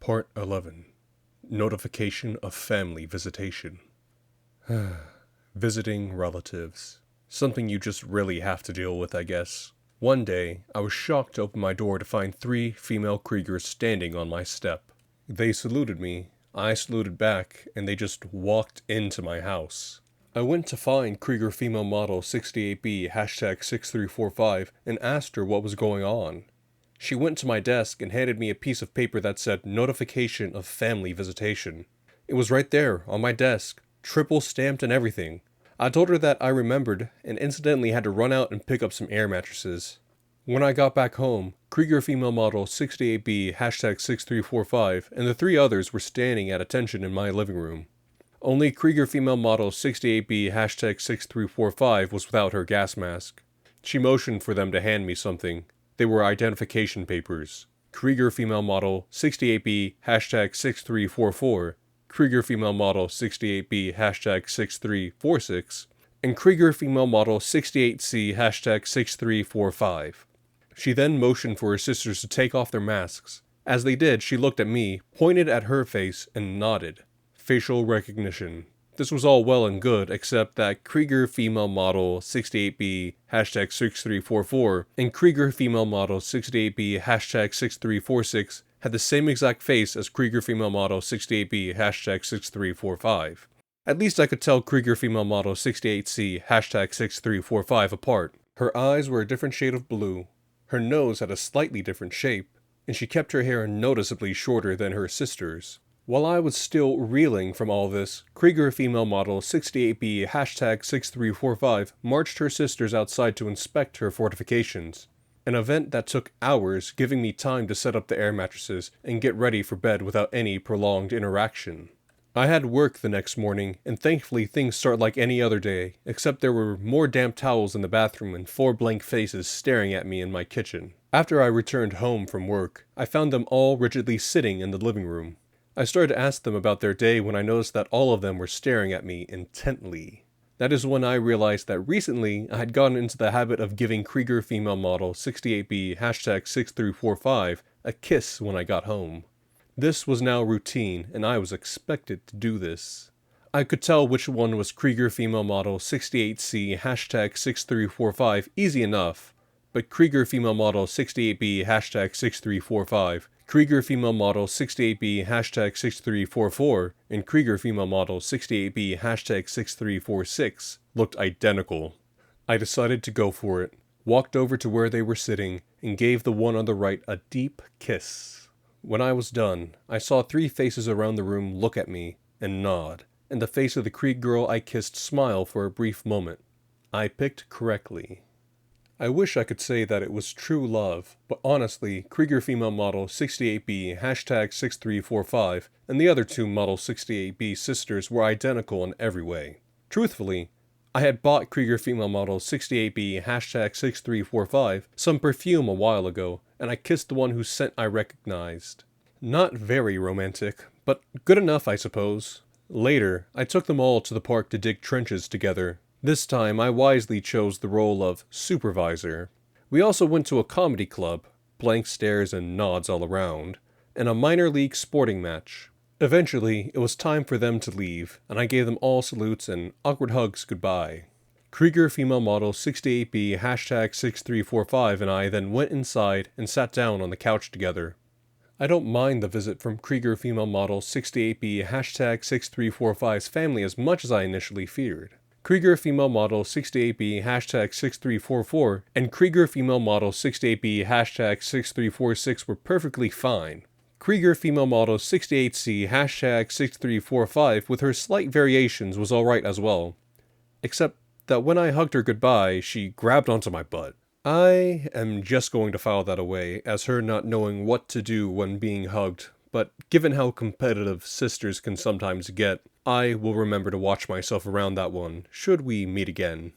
Part 11. Notification of Family Visitation. Visiting relatives. Something you just really have to deal with, I guess. One day, I was shocked to open my door to find 3 female Kriegers standing on my step. They saluted me, I saluted back, and they just walked into my house. I went to find Krieger Female Model 68B #6345 and asked her what was going on. She went to my desk and handed me a piece of paper that said Notification of Family Visitation. It was right there, on my desk, triple stamped and everything. I told her that I remembered, and incidentally had to run out and pick up some air mattresses. When I got back home, Krieger Female Model 68B #6345 and the 3 others were standing at attention in my living room. Only Krieger Female Model 68B #6345 was without her gas mask. She motioned for them to hand me something. They were identification papers. Krieger Female Model 68B #6344, Krieger Female Model 68B #6346, and Krieger Female Model 68C #6345. She then motioned for her sisters to take off their masks. As they did, she looked at me, pointed at her face, and nodded. Facial recognition. This was all well and good, except that Krieger Female Model 68B #6344 and Krieger Female Model 68B #6346 had the same exact face as Krieger Female Model 68B #6345. At least I could tell Krieger Female Model 68C #6345 apart. Her eyes were a different shade of blue, her nose had a slightly different shape, and she kept her hair noticeably shorter than her sisters. While I was still reeling from all this, Krieger Female Model 68B #6345 marched her sisters outside to inspect her fortifications. An event that took hours, giving me time to set up the air mattresses and get ready for bed without any prolonged interaction. I had work the next morning, and thankfully things start like any other day, except there were more damp towels in the bathroom and 4 blank faces staring at me in my kitchen. After I returned home from work, I found them all rigidly sitting in the living room. I started to ask them about their day when I noticed that all of them were staring at me intently. That is when I realized that recently I had gotten into the habit of giving Krieger Female Model 68B #6345 a kiss when I got home. This was now routine, and I was expected to do this. I could tell which one was Krieger Female Model 68C #6345 easy enough, but Krieger Female Model 68B #6345, Krieger Female Model 68B #6344, and Krieger Female Model 68B #6346 looked identical. I decided to go for it, walked over to where they were sitting, and gave the one on the right a deep kiss. When I was done, I saw 3 faces around the room look at me and nod, and the face of the Krieg girl I kissed smile for a brief moment. I picked correctly. I wish I could say that it was true love, but honestly, Krieger Female Model 68B #6345 and the other 2 Model 68B sisters were identical in every way. Truthfully, I had bought Krieger Female Model 68B #6345 some perfume a while ago, and I kissed the one whose scent I recognized. Not very romantic, but good enough, I suppose. Later, I took them all to the park to dig trenches together. This time, I wisely chose the role of supervisor. We also went to a comedy club, blank stares and nods all around, and a minor league sporting match. Eventually, it was time for them to leave, and I gave them all salutes and awkward hugs goodbye. Krieger Female Model 68B #6345 and I then went inside and sat down on the couch together. I don't mind the visit from Krieger Female Model 68B #6345's family as much as I initially feared. Krieger Female Model 68B #6344 and Krieger Female Model 68B #6346 were perfectly fine. Krieger Female Model 68C #6345 with her slight variations was alright as well. Except that when I hugged her goodbye, she grabbed onto my butt. I am just going to file that away as her not knowing what to do when being hugged, but given how competitive sisters can sometimes get, I will remember to watch myself around that one, should we meet again.